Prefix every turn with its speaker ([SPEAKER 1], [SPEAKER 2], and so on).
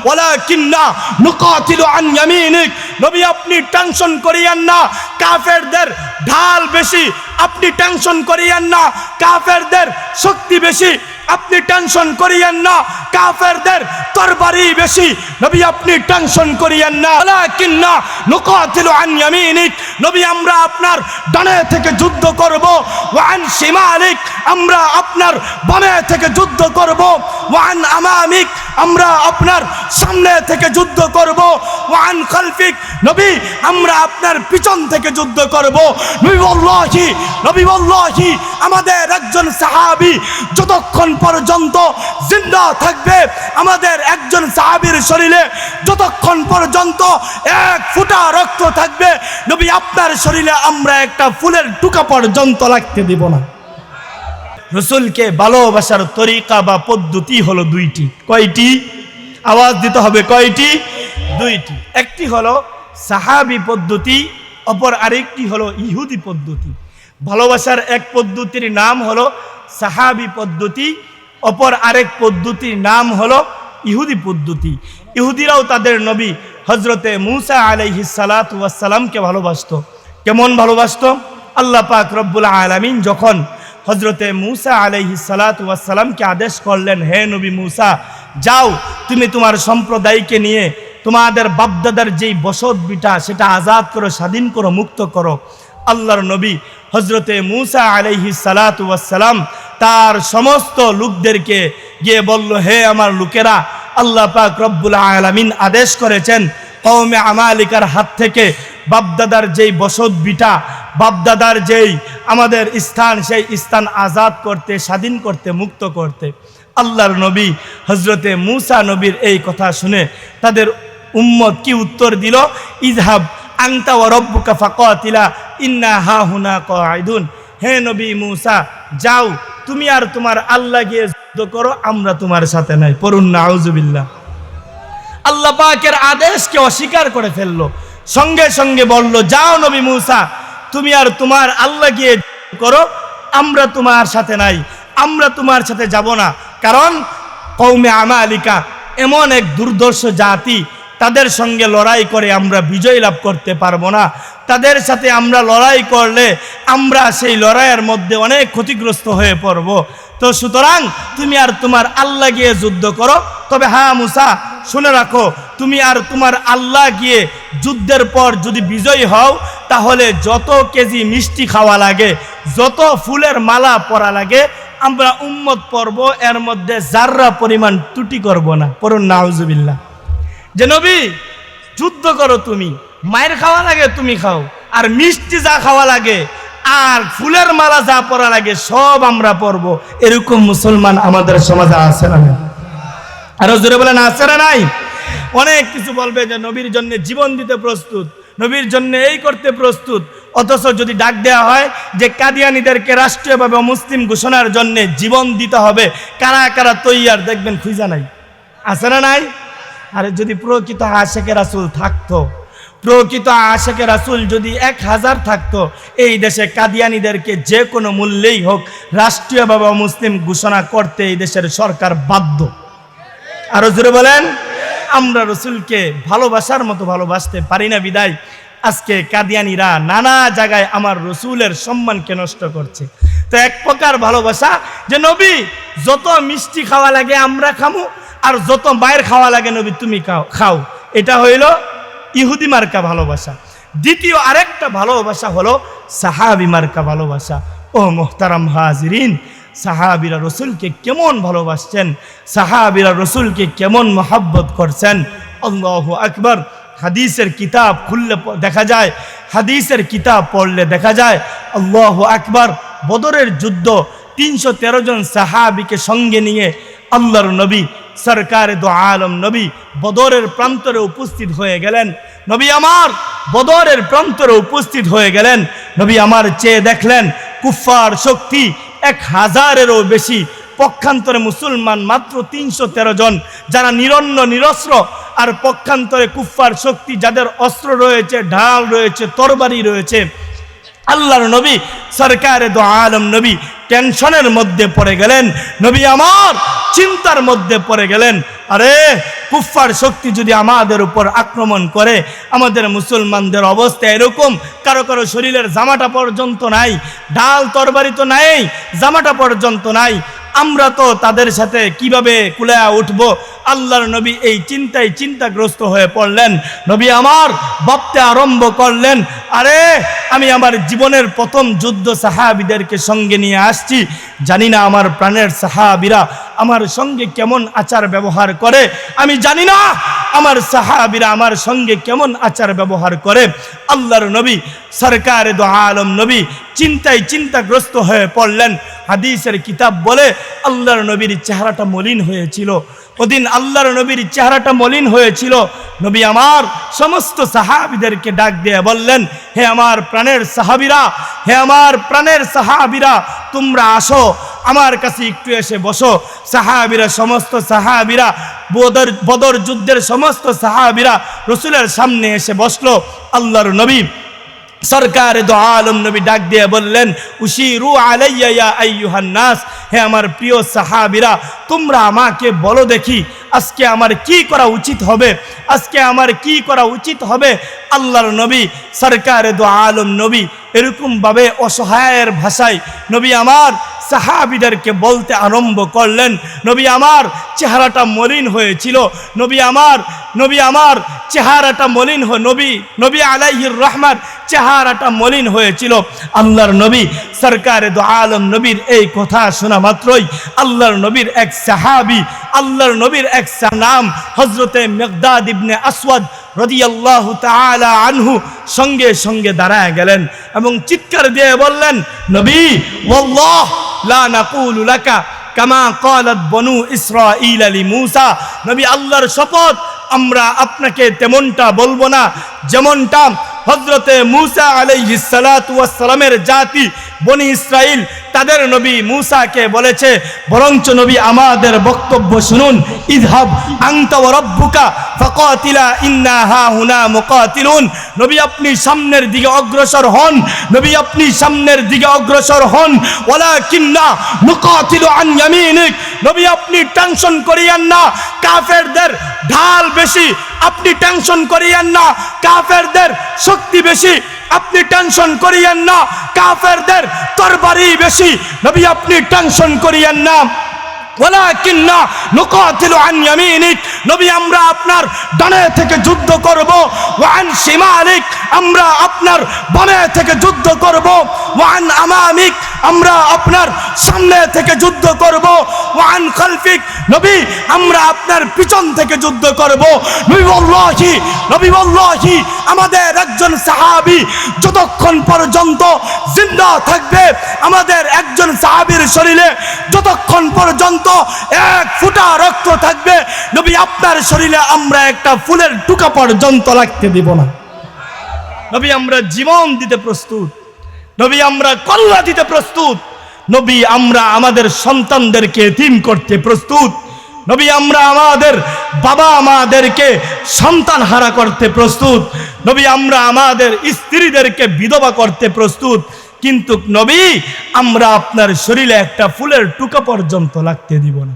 [SPEAKER 1] ওয়ালাকিন্না নুকাতিলু আন ইয়ামিনিক, নবী আপনি টেনশন করিয়েন না, কাফেরদের ঢাল বেশি, আপনি টেনশন করিয়েন না, কাফেরদের শক্তি বেশি, আপনি টেনশন করিয়েন না, কাফেরদের তরবারি বেশি, নবী আপনি টেনশন করিয়েন না। ওয়ালাকিন্না নুকাতিলু আন ইয়ামিনিক, নবী আমরা আপনার ডানে থেকে যুদ্ধ করব, ওয়া আন শিমালিক, আমরা আপনার বামে থেকে যুদ্ধ করব, ওয়া আন আমামিক, আমরা আপনার সামনে থেকে যুদ্ধ করব, ওয়া আন খালফিক, নবী আমরা আপনার পিছন থেকে যুদ্ধ করব। নবী ওয়াল্লাহি আমাদের একজন সাহাবী যতক্ষণ পর্যন্ত জিন্দা থাকবে, আমাদের একজন সাহাবীর শরীরে যতক্ষণ পর্যন্ত এক ফোঁটা রক্ত থাকবে, নবী আপনার শরীরে আমরা একটা ফুলের টুকা পর্যন্ত লাগতে দিব না। রসুলকে ভালোবাসার তরিকা বা পদ্ধতি হলো দুইটি। কয়টি? আওয়াজ দিতে হবে, কয়টি? দুইটি। একটি হলো সাহাবী পদ্ধতি, অপর আরেকটি হলো ইহুদি পদ্ধতি। ভালোবাসার এক পদ্ধতির নাম হলো সাহাবী পদ্ধতি, অপর আরেক পদ্ধতির নাম হলো ইহুদি পদ্ধতি। ইহুদিরাও তাদের নবী হজরতে মুসা আলাইহিস সালাতু ওয়াস সালামকে ভালোবাসত। কেমন ভালোবাসত? আল্লাহ পাক রব্বুল আলামিন যখন হজরতে মুসা আলাইহিস সালাতু ওয়াস সালামকে আদেশ করলেন, হে নবী মুসা, যাও তুমি তোমার সম্প্রদায়কে নিয়ে তোমাদের বাপদাদার যেই বসত বিটা সেটা আজাদ করো, স্বাধীন করো, মুক্ত করো। আল্লাহর নবী হজরতে মুসা আলাইহিস সালাতু ওয়াস সালাম তার সমস্ত লোকদেরকে গিয়ে বলল, হে আমার লোকেরা, আল্লাহ পাক রব্বুল আলামিন আদেশ করেছেন কওমে আমালিকার হাত থেকে বাপদাদার যেই বসত বিটা, বাপদাদার যেই আমাদের স্থান, সেই স্থান আজাদ করতে, স্বাধীন করতে, মুক্ত করতে। আল্লাহর নবী হজরতে মুসা নবীর এই কথা শুনে তাদের উম্মত কি উত্তর দিল? ইযহাব আনতা ওয়া রাব্বুকা ফাকাতিলা ইন্না হাহুনা কাঈদুন। হে নবী মুসা, যাও তুমি আর তোমার আল্লাহ গিয়ে যুদ্ধ করো, আমরা তোমার সাথে নাই। পড়ুন নাউজুবিল্লাহ। আল্লাহ পাকের আদেশকে অস্বীকার করে ফেললো, সঙ্গে সঙ্গে বলল, যাও নবী মুসা তুমি আর তোমার আল্লাহ গিয়ে করো, আমরা তোমার সাথে নাই, আমরা তোমার সাথে যাব না। কারণ কওমে আমালিকা এমন এক দুর্ধর্ষ জাতি, তাদের সঙ্গে লড়াই করে আমরা বিজয় লাভ করতে পারবো না। তাদের সাথে আমরা লড়াই করলে আমরা সেই লড়াইয়ের মধ্যে অনেক ক্ষতিগ্রস্ত হয়ে পড়ব। তো সুতরাং তুমি আর তোমার আল্লাহ গিয়ে যুদ্ধ করো। তবে হ্যাঁ মুসা, শুনে রাখো, তুমি আর তোমার আল্লাহ গিয়ে যুদ্ধের পর যদি বিজয়ী হও, তাহলে যত কেজি মিষ্টি খাওয়া লাগে, যত ফুলের মালা পরা লাগে, আমরা উম্মত পড়ব, এর মধ্যে যাররা পরিমাণ ত্রুটি করব না। পড়ুন নাউজুবিল্লাহ। যে নবী যুদ্ধ করো, তুমি মায়ের খাওয়া লাগে তুমি খাও, আর মিষ্টি যা খাওয়া লাগে আর ফুলের মালা যা পরা লাগে সব আমরা পরব। এরকম মুসলমান আমাদের সমাজে আছে না? আরো জোরে বলেন, আছে না নাই? অনেক কিছু বলবে যে নবীর জন্য জীবন দিতে প্রস্তুত, নবীর জন্য এই করতে প্রস্তুত, অথচ যদি ডাক দেওয়া হয় যে কাদিয়ানীদেরকে রাষ্ট্রীয়ভাবে মুসলিম ঘোষণার জন্য জীবন দিতে হবে, কারা কারা তৈয়ার দেখবেন খুঁজা নাই। আছে না নাই? আরে যদি প্রকৃত আশেকে রাসূল থাকতো, প্রকৃত আশেকে রাসূল যদি 1000 থাকতো, এই দেশে কাদিয়ানীদেরকে যে কোনো মূল্যেই হোক রাষ্ট্রীয়ভাবে মুসলিম ঘোষণা করতে এই দেশের সরকার বাধ্য। আরো জোরে বলেন। আমরা রসুলকে ভালোবাসার মতো ভালোবাসতে পারি না বিদায় আজকে কাদিয়ানীরা নানা জায়গায় আমার রসুলের সম্মানকে নষ্ট করছে। তো এক প্রকার ভালোবাসা যে নবী যত মিষ্টি খাওয়া লাগে আমরা খামু, আর যত মায়ের খাওয়া লাগে নবী তুমি খাও, এটা হইল ইহুদি মার্কা ভালোবাসা। দ্বিতীয় আরেকটা ভালোবাসা হলো সাহাবী মার্কা ভালোবাসা। ও মোহতারাম হাজিরিন, সাহাবীরা রসুলকে কেমন ভালোবাসছেন, সাহাবীরা রসুলকে কেমন মহাব্বত করছেন। আল্লাহু আকবার। হাদিসের কিতাব খুললে দেখা যায়, হাদিসের কিতাব পড়লে দেখা যায়, আল্লাহু আকবার। বদরের যুদ্ধ 313 জন সাহাবীকে সঙ্গে নিয়ে আল্লাহর নবী সরকারে দো আলম নবী বদরের প্রান্তরে উপস্থিত হয়ে গেলেন। নবী আমার বদরের প্রান্তরে উপস্থিত হয়ে গেলেন। নবী আমার চেয়ে দেখলেন কুফার শক্তি 1000-এরও বেশি, পক্ষান্তরে মুসলমান মাত্র 313 জন, যারা নিরন্ন নিরস্ত্র, আর পক্ষান্তরে কুফার শক্তি যাদের অস্ত্র রয়েছে, ঢাল রয়েছে, তরবারি রয়েছে। আল্লাহর নবী সরকারে দো আলম নবী টেনশনের মধ্যে পড়ে গেলেন, নবী আমার চিন্তার মধ্যে পড়ে গেলেন। আরে কুফফার শক্তি যদি আমাদের উপর আক্রমণ করে, আমাদের মুসলমানদের অবস্থা এরকম, কারো কারো শরীরের জামাটা পর্যন্ত নাই, ঢাল তরবারি তো নাই, জামাটা পর্যন্ত নাই, আমরা তো তাদের সাথে কিভাবে কুলায়া উঠব? আল্লাহর নবী এই চিন্তাগ্রস্ত হয়ে পড়লেন। নবী আমার ভাবতে আরম্ভ করলেন, আরে আমি আমার জীবনের প্রথম যুদ্ধ সাহাবীদেরকে সঙ্গে নিয়ে আসছি, জানি না আমার প্রাণের সাহাবীরা আমার সঙ্গে কেমন আচার ব্যবহার করে, আমি জানি না আমার সাহাবীরা আমার সঙ্গে কেমন আচার ব্যবহার করে। আল্লাহর নবী সরকারে দো আলম নবী চিন্তাগ্রস্ত হয়ে পড়লেন। হাদিসের কিতাব বলে আল্লাহর নবীর চেহারাটা মলিন হয়েছিল। ওদিন আল্লাহর নবীর চেহারাটা মলিন হয়েছিল। নবী আমার সমস্ত সাহাবীদেরকে ডাক দিয়ে বললেন, হে আমার প্রাণের সাহাবীরা, হে আমার প্রাণের সাহাবীরা, তোমরা আসো আমার কাছে একটু এসে বসো। সাহাবীরা, সমস্ত সাহাবীরা, বদর যুদ্ধের সমস্ত সাহাবীরা রাসূলের সামনে এসে বসলো। আল্লাহর নবী সরকারে দো আলম নবী ডাক দিয়ে বললেন, উশিরু আলাইয়া ইয়া আইয়ুহান নাস, হে আমার প্রিয় সাহাবীরা, তোমরা আমাকে বলো দেখি আজকে আমার কি করা উচিত হবে, আজকে আমার কি করা উচিত হবে। আল্লাহর নবী সরকারে দো আলম নবী এরকম ভাবে অসহায়ের ভাষায় নবী আমার সাহাবীদেরকে বলতে আরম্ভ করলেন। নবী আমার চেহারাটা মলিন হয়েছিল, নবী আমার চেহারাটা মলিন নবী আলাইহির রহমান চেহারাটা মলিন হয়েছিল। আল্লাহর নবী সরকারে দো আলম নবীর এই কথা শোনা মাত্রই আল্লাহর নবীর এক সাহাবী, আল্লাহর নবীর এক নাম হযরতে মিকদাদ ইবনে আসওয়াদ রাদিয়াল্লাহু তাআলা আনহু সঙ্গে সঙ্গে দাঁড়ায় গেলেন এবং চিৎকার দিয়ে বললেন, নবী ওয়াল্লাহ লা নাকুলু লাকা কামা ক্বালাত বনু ইসরাঈল লিমূসা, নবী আল্লাহর শপথ আমরা আপনাকে তেমনটা বলবো না যেমনটা হযরতে মূসা আলাইহিস সালাতু ওয়াস সালামের জাতি বনি ইসরাইল তাদের নবী মূসাকে বলেছে, বরঞ্চ নবী আমাদের বক্তব্য শুনুন। ইযহাব আনতা ওয়া রাব্বুকা ফাকাতিলা ইন্না হাহুনা মুকাতিলুন, নবী আপনি সামনের দিকে অগ্রসর হন, নবী আপনি সামনের দিকে অগ্রসর হন। ওয়ালাকিন্না নুকাতিলু আন ইয়ামিনিক, নবী আপনি টেনশন করিয়েন না, কাফেরদের ঢাল বেশি, আপনি টেনশন করিয়েন না, কাফেরদের শক্তি বেশি, আপনি টেনশন করিয়েন না, কাফেরদের তরবারি বেশি, নবী আপনি টেনশন করিয়েন না। ওয়ালাকিন্না নুকাতিলু আন ইয়ামিনিক, নবী আমরা আপনার ডানে থেকে যুদ্ধ করব, ওয়া আন শিমালিক আমরা আপনার বামে থেকে যুদ্ধ করব, ওয়া আন আমামিক আমরা আপনার সামনে থেকে যুদ্ধ করব, ওয়া আন খালফিক নবী আমরা আপনার পিছন থেকে যুদ্ধ করব। নবী ওয়াল্লাহি আমাদের একজন সাহাবী যতক্ষণ পর্যন্ত জিন্দা থাকবে, আমাদের একজন সাহাবীর শরীরে যতক্ষণ পর্যন্ত এক ফোঁটা রক্ত থাকবে, নবী আপনার শরীরে আমরা একটা ফুলের টুকা পর্যন্ত লাগতে দিব না। নবী আমরা জীবন দিতে প্রস্তুত, নবী আমরা কল্লা দিতে প্রস্তুত, নবী আমরা আমাদের সন্তানদেরকে এতিম করতে প্রস্তুত, নবী আমরা আমাদের বাবা মাদেরকে সন্তান হারা করতে প্রস্তুত, নবী আমরা আমাদের স্ত্রীদেরকে বিধবা করতে প্রস্তুত, কিন্তু নবী আমরা আপনার শরীরে একটা ফুলের টুকা পর্যন্ত লাগতে দিব না।